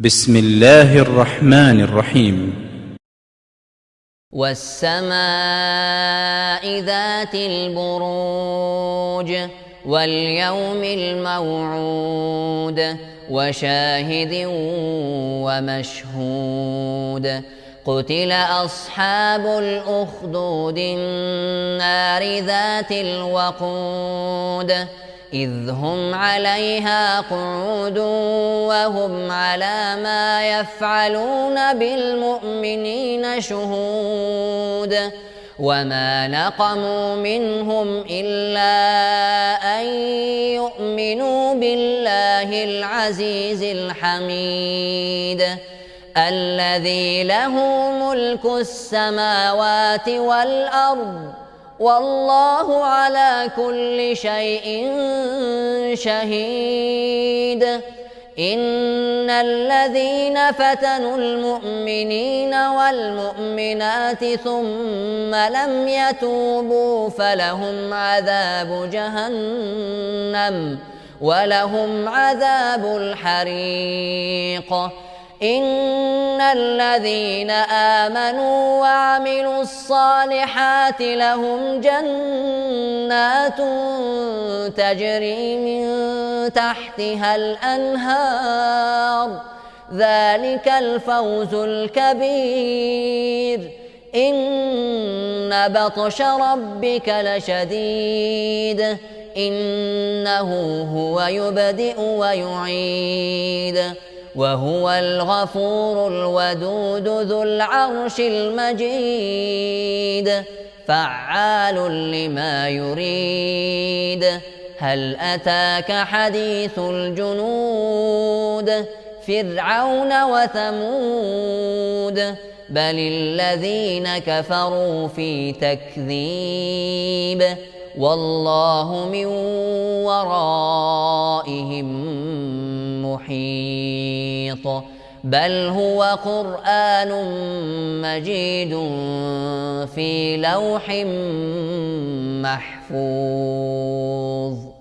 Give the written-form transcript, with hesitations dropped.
بسم الله الرحمن الرحيم. والسماء ذات البروج واليوم الموعود وشاهد ومشهود قتل أصحاب الأخدود النار ذات الوقود إذ هم عليها قعود وهم على ما يفعلون بالمؤمنين شهود وما نقموا منهم إلا أن يؤمنوا بالله العزيز الحميد الذي له ملك السماوات والأرض والله على كل شيء شهيد إن الذين فتنوا المؤمنين والمؤمنات ثم لم يتوبوا فلهم عذاب جهنم ولهم عذاب الحريق إن الذين آمنوا وعملوا الصالحات لهم جنات تجري من تحتها الأنهار ذلك الفوز الكبير إن بطش ربك لشديد إنه هو يبدئ ويعيد وهو الغفور الودود ذو العرش المجيد فعال لما يريد هل أتاك حديث الجنود فرعون وثمود بل الذين كفروا في تكذيب والله من ورائهم محيط بل هو قرآن مجيد في لوح محفوظ.